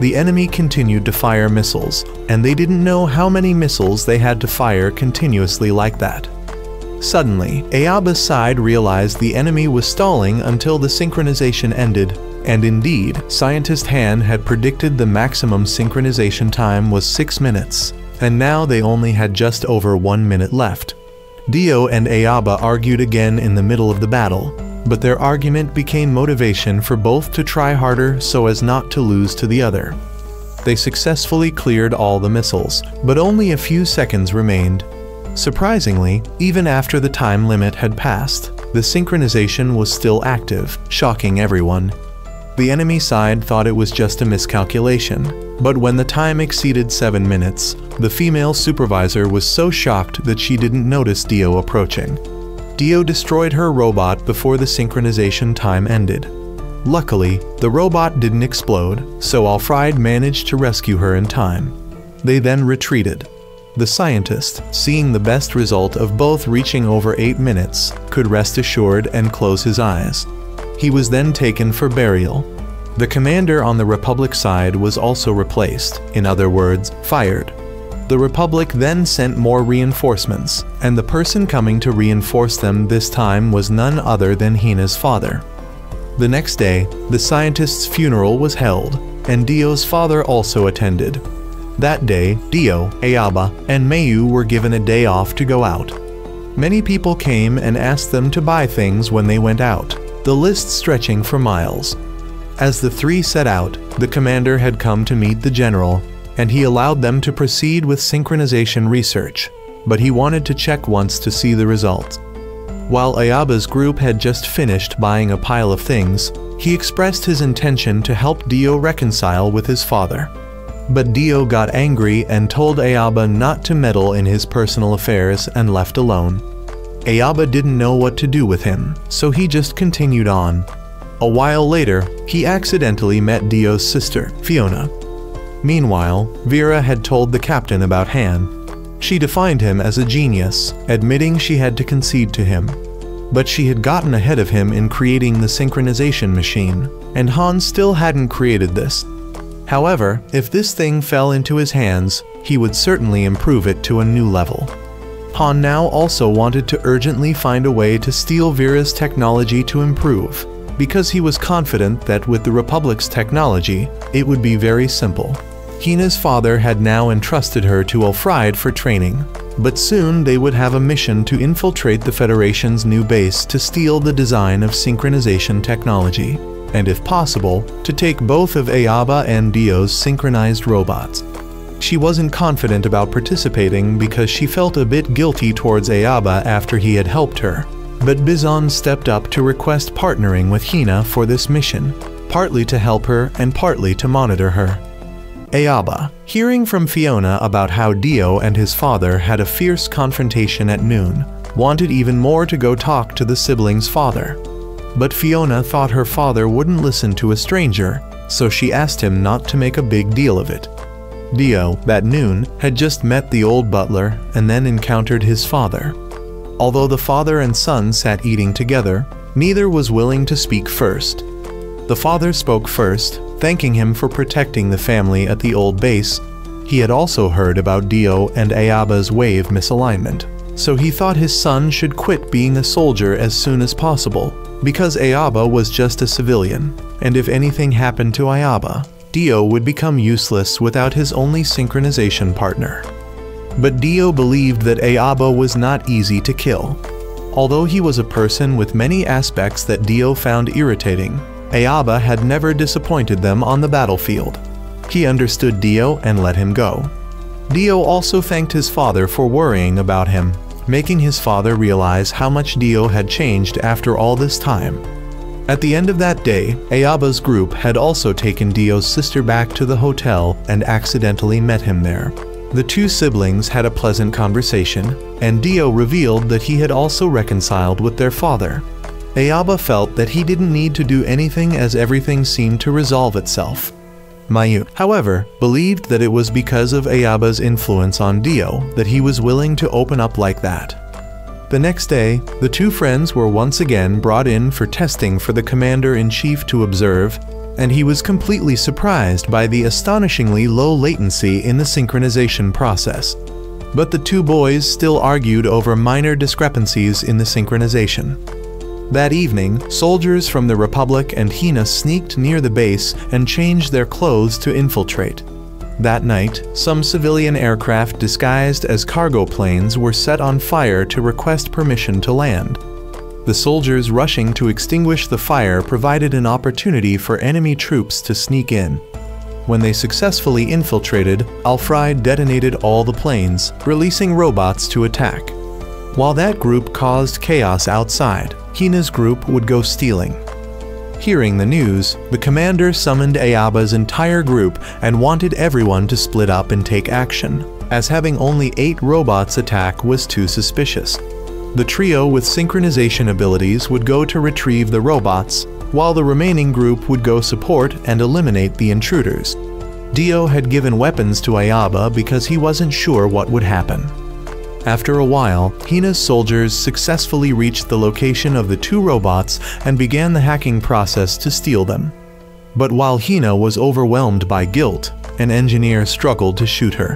The enemy continued to fire missiles, and they didn't know how many missiles they had to fire continuously like that. Suddenly, Ayaba's side realized the enemy was stalling until the synchronization ended, and indeed, Scientist Han had predicted the maximum synchronization time was 6 minutes, and now they only had just over 1 minute left. Dio and Ayaba argued again in the middle of the battle, but their argument became motivation for both to try harder so as not to lose to the other. They successfully cleared all the missiles, but only a few seconds remained. Surprisingly, even after the time limit had passed, the synchronization was still active, shocking everyone. The enemy side thought it was just a miscalculation, but when the time exceeded 7 minutes, the female supervisor was so shocked that she didn't notice Dio approaching. Dio destroyed her robot before the synchronization time ended. Luckily, the robot didn't explode, so Alfred managed to rescue her in time. They then retreated. The scientist, seeing the best result of both reaching over 8 minutes, could rest assured and close his eyes. He was then taken for burial. The commander on the Republic side was also replaced, in other words, fired. The Republic then sent more reinforcements, and the person coming to reinforce them this time was none other than Hina's father. The next day, the scientist's funeral was held, and Dio's father also attended. That day, Dio, Ayaba, and Mayu were given a day off to go out. Many people came and asked them to buy things when they went out, the list stretching for miles. As the three set out, the commander had come to meet the general, and he allowed them to proceed with synchronization research, but he wanted to check once to see the results. While Ayaba's group had just finished buying a pile of things, he expressed his intention to help Dio reconcile with his father. But Dio got angry and told Ayaba not to meddle in his personal affairs and left alone. Ayaba didn't know what to do with him, so he just continued on. A while later, he accidentally met Dio's sister, Fiona. Meanwhile, Vera had told the captain about Han. She defined him as a genius, admitting she had to concede to him. But she had gotten ahead of him in creating the synchronization machine, and Han still hadn't created this. However, if this thing fell into his hands, he would certainly improve it to a new level. Han now also wanted to urgently find a way to steal Vera's technology to improve, because he was confident that with the Republic's technology, it would be very simple. Hina's father had now entrusted her to Ulfried for training, but soon they would have a mission to infiltrate the Federation's new base to steal the design of synchronization technology, and if possible, to take both of Ayaba and Dio's synchronized robots. She wasn't confident about participating because she felt a bit guilty towards Ayaba after he had helped her, but Bizon stepped up to request partnering with Hina for this mission, partly to help her and partly to monitor her. Ayaba, hearing from Fiona about how Dio and his father had a fierce confrontation at noon, wanted even more to go talk to the siblings' father. But Fiona thought her father wouldn't listen to a stranger, so she asked him not to make a big deal of it. Dio, that noon, had just met the old butler and then encountered his father. Although the father and son sat eating together, neither was willing to speak first. The father spoke first, thanking him for protecting the family at the old base. He had also heard about Dio and Ayaba's wave misalignment, so he thought his son should quit being a soldier as soon as possible, because Ayaba was just a civilian, and if anything happened to Ayaba, Dio would become useless without his only synchronization partner. But Dio believed that Ayaba was not easy to kill. Although he was a person with many aspects that Dio found irritating, Ayaba had never disappointed them on the battlefield. He understood Dio and let him go. Dio also thanked his father for worrying about him, making his father realize how much Dio had changed after all this time. At the end of that day, Ayaba's group had also taken Dio's sister back to the hotel and accidentally met him there. The two siblings had a pleasant conversation, and Dio revealed that he had also reconciled with their father. Ayaba felt that he didn't need to do anything as everything seemed to resolve itself. Mayu, however, believed that it was because of Ayaba's influence on Dio that he was willing to open up like that. The next day, the two friends were once again brought in for testing for the Commander-in-Chief to observe, and he was completely surprised by the astonishingly low latency in the synchronization process. But the two boys still argued over minor discrepancies in the synchronization. That evening, soldiers from the Republic and Hina sneaked near the base and changed their clothes to infiltrate. That night, some civilian aircraft disguised as cargo planes were set on fire to request permission to land. The soldiers rushing to extinguish the fire provided an opportunity for enemy troops to sneak in. When they successfully infiltrated, Ulfried detonated all the planes, releasing robots to attack. While that group caused chaos outside, Hina's group would go stealing. Hearing the news, the commander summoned Ayaba's entire group and wanted everyone to split up and take action, as having only 8 robots attack was too suspicious. The trio with synchronization abilities would go to retrieve the robots, while the remaining group would go support and eliminate the intruders. Dio had given weapons to Ayaba because he wasn't sure what would happen. After a while, Hina's soldiers successfully reached the location of the 2 robots and began the hacking process to steal them. But while Hina was overwhelmed by guilt, an engineer struggled to shoot her.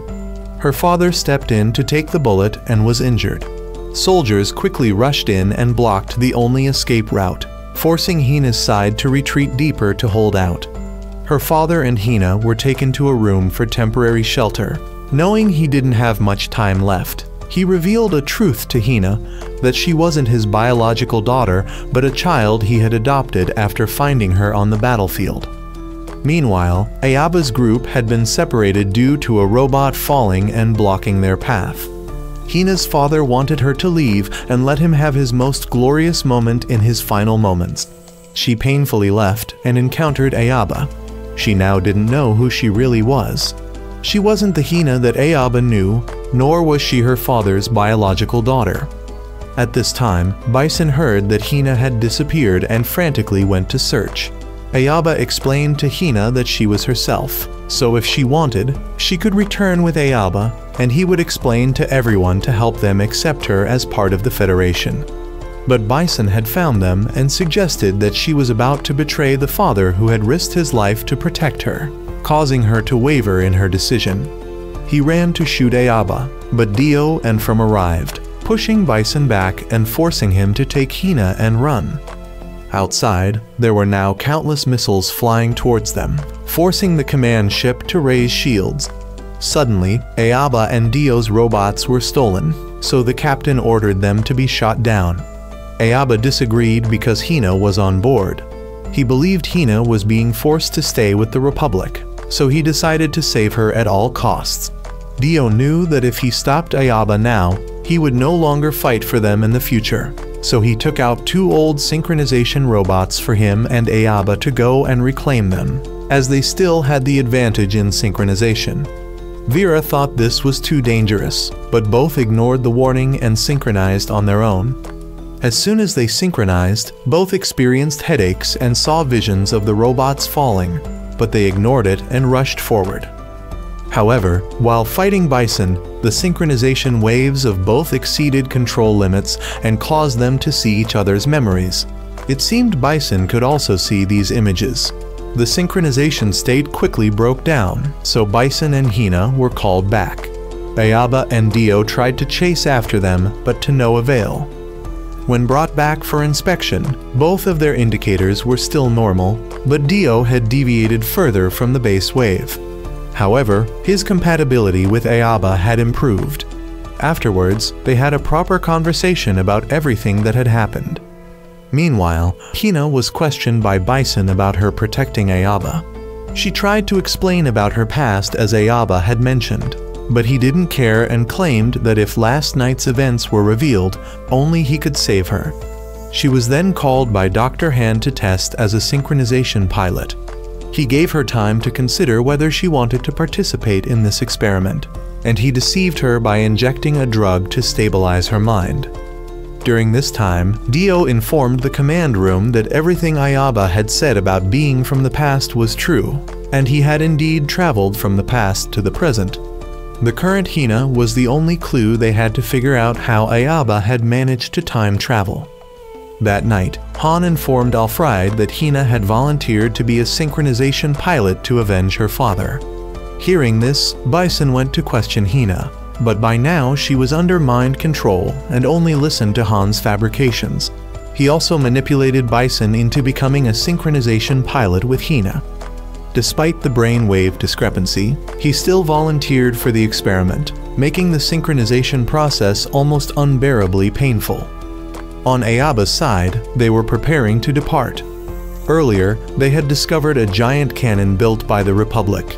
Her father stepped in to take the bullet and was injured. Soldiers quickly rushed in and blocked the only escape route, forcing Hina's side to retreat deeper to hold out. Her father and Hina were taken to a room for temporary shelter, knowing he didn't have much time left. He revealed a truth to Hina, that she wasn't his biological daughter, but a child he had adopted after finding her on the battlefield. Meanwhile, Ayaba's group had been separated due to a robot falling and blocking their path. Hina's father wanted her to leave and let him have his most glorious moment in his final moments. She painfully left and encountered Ayaba. She now didn't know who she really was. She wasn't the Hina that Ayaba knew, nor was she her father's biological daughter. At this time, Bison heard that Hina had disappeared and frantically went to search. Ayaba explained to Hina that she was herself, so if she wanted, she could return with Ayaba, and he would explain to everyone to help them accept her as part of the Federation. But Bison had found them and suggested that she was about to betray the father who had risked his life to protect her, causing her to waver in her decision. He ran to shoot Ayaba, but Dio and From arrived, pushing Bison back and forcing him to take Hina and run. Outside, there were now countless missiles flying towards them, forcing the command ship to raise shields. Suddenly, Ayaba and Dio's robots were stolen, so the captain ordered them to be shot down. Ayaba disagreed because Hina was on board. He believed Hina was being forced to stay with the Republic, so he decided to save her at all costs. Dio knew that if he stopped Ayaba now, he would no longer fight for them in the future, so he took out 2 old synchronization robots for him and Ayaba to go and reclaim them, as they still had the advantage in synchronization. Vera thought this was too dangerous, but both ignored the warning and synchronized on their own. As soon as they synchronized, both experienced headaches and saw visions of the robots falling, but they ignored it and rushed forward. However, while fighting Bison, the synchronization waves of both exceeded control limits and caused them to see each other's memories. It seemed Bison could also see these images. The synchronization state quickly broke down, so Bison and Hina were called back. Ayaba and Dio tried to chase after them, but to no avail. When brought back for inspection, both of their indicators were still normal, but Dio had deviated further from the base wave. However, his compatibility with Ayaba had improved. Afterwards, they had a proper conversation about everything that had happened. Meanwhile, Hina was questioned by Bison about her protecting Ayaba. She tried to explain about her past as Ayaba had mentioned, but he didn't care and claimed that if last night's events were revealed, only he could save her. She was then called by Dr. Han to test as a synchronization pilot. He gave her time to consider whether she wanted to participate in this experiment, and he deceived her by injecting a drug to stabilize her mind. During this time, Dio informed the command room that everything Ayaba had said about being from the past was true, and he had indeed traveled from the past to the present. The current Hina was the only clue they had to figure out how Ayaba had managed to time travel. That night, Han informed Alfred that Hina had volunteered to be a synchronization pilot to avenge her father. Hearing this, Bison went to question Hina, but by now she was under mind control and only listened to Han's fabrications. He also manipulated Bison into becoming a synchronization pilot with Hina. Despite the brainwave discrepancy, he still volunteered for the experiment, making the synchronization process almost unbearably painful. On Ayaba's side, they were preparing to depart. Earlier, they had discovered a giant cannon built by the Republic.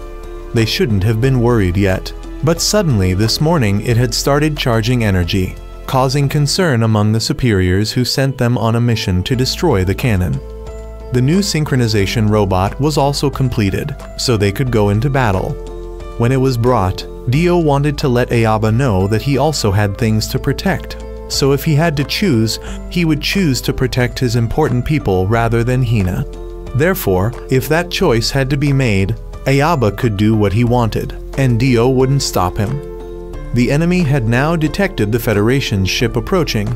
They shouldn't have been worried yet, but suddenly this morning it had started charging energy, causing concern among the superiors who sent them on a mission to destroy the cannon. The new synchronization robot was also completed, so they could go into battle. When it was brought, Dio wanted to let Ayaba know that he also had things to protect, so if he had to choose, he would choose to protect his important people rather than Hina. Therefore, if that choice had to be made, Ayaba could do what he wanted, and Dio wouldn't stop him. The enemy had now detected the Federation's ship approaching.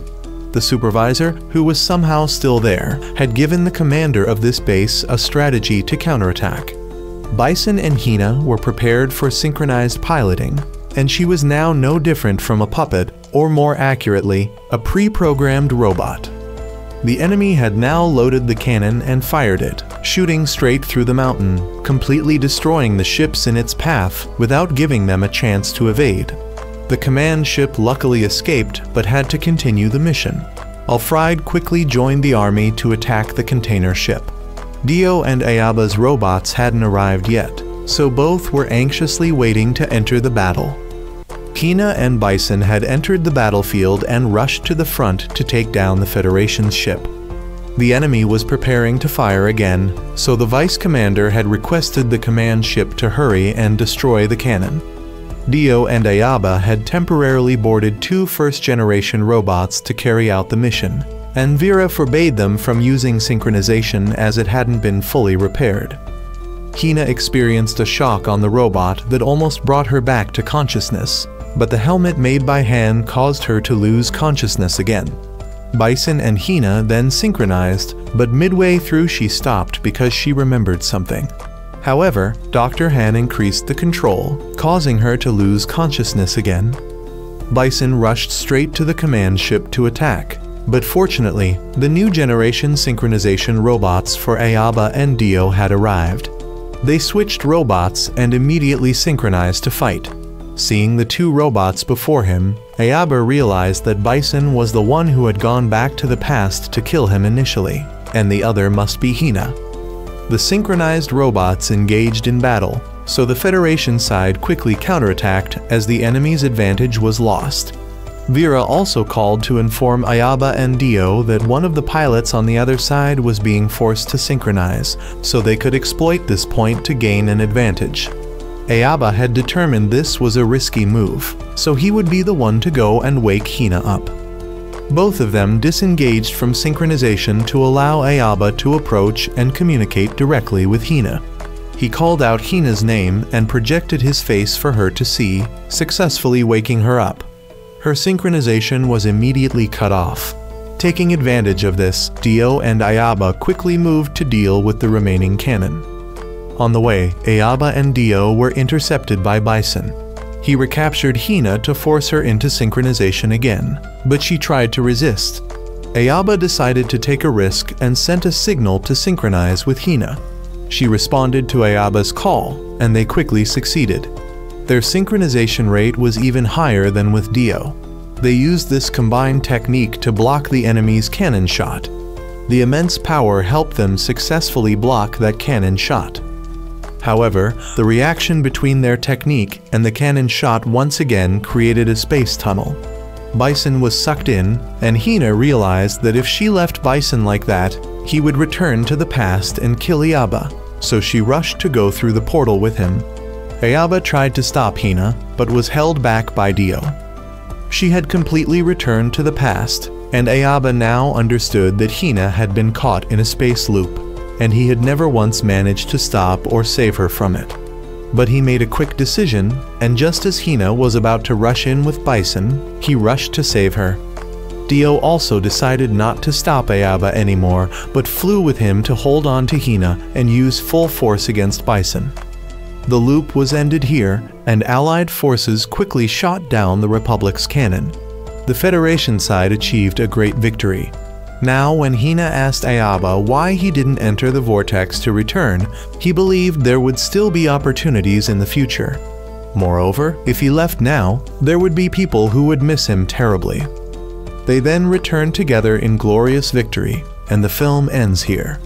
The supervisor, who was somehow still there, had given the commander of this base a strategy to counterattack. Bison and Hina were prepared for synchronized piloting, and she was now no different from a puppet, or more accurately, a pre-programmed robot. The enemy had now loaded the cannon and fired it, shooting straight through the mountain, completely destroying the ships in its path without giving them a chance to evade. The command ship luckily escaped but had to continue the mission. Alfred quickly joined the army to attack the container ship. Dio and Ayaba's robots hadn't arrived yet, so both were anxiously waiting to enter the battle. Hina and Bison had entered the battlefield and rushed to the front to take down the Federation's ship. The enemy was preparing to fire again, so the vice commander had requested the command ship to hurry and destroy the cannon. Dio and Ayaba had temporarily boarded 2 first-generation robots to carry out the mission, and Vera forbade them from using synchronization as it hadn't been fully repaired. Hina experienced a shock on the robot that almost brought her back to consciousness, but the helmet made by hand caused her to lose consciousness again. Bison and Hina then synchronized, but midway through she stopped because she remembered something. However, Dr. Han increased the control, causing her to lose consciousness again. Bison rushed straight to the command ship to attack, but fortunately, the new generation synchronization robots for Ayaba and Dio had arrived. They switched robots and immediately synchronized to fight. Seeing the 2 robots before him, Ayaba realized that Bison was the one who had gone back to the past to kill him initially, and the other must be Hina. The synchronized robots engaged in battle, so the Federation side quickly counterattacked as the enemy's advantage was lost. Vera also called to inform Ayaba and Dio that one of the pilots on the other side was being forced to synchronize, so they could exploit this point to gain an advantage. Ayaba had determined this was a risky move, so he would be the one to go and wake Hina up. Both of them disengaged from synchronization to allow Ayaba to approach and communicate directly with Hina. He called out Hina's name and projected his face for her to see, successfully waking her up. Her synchronization was immediately cut off. Taking advantage of this, Dio and Ayaba quickly moved to deal with the remaining cannon. On the way, Ayaba and Dio were intercepted by Bison. He recaptured Hina to force her into synchronization again, but she tried to resist. Ayaba decided to take a risk and sent a signal to synchronize with Hina. She responded to Ayaba's call, and they quickly succeeded. Their synchronization rate was even higher than with Dio. They used this combined technique to block the enemy's cannon shot. The immense power helped them successfully block that cannon shot. However, the reaction between their technique and the cannon shot once again created a space tunnel. Bison was sucked in, and Hina realized that if she left Bison like that, he would return to the past and kill Ayaba, so she rushed to go through the portal with him. Ayaba tried to stop Hina, but was held back by Dio. She had completely returned to the past, and Ayaba now understood that Hina had been caught in a space loop, and he had never once managed to stop or save her from it. But he made a quick decision, and just as Hina was about to rush in with Bison, he rushed to save her. Dio also decided not to stop Ayaba anymore, but flew with him to hold on to Hina and use full force against Bison. The loop was ended here, and Allied forces quickly shot down the Republic's cannon. The Federation side achieved a great victory. Now, when Hina asked Ayaba why he didn't enter the vortex to return, he believed there would still be opportunities in the future. Moreover, if he left now, there would be people who would miss him terribly. They then returned together in glorious victory, and the film ends here.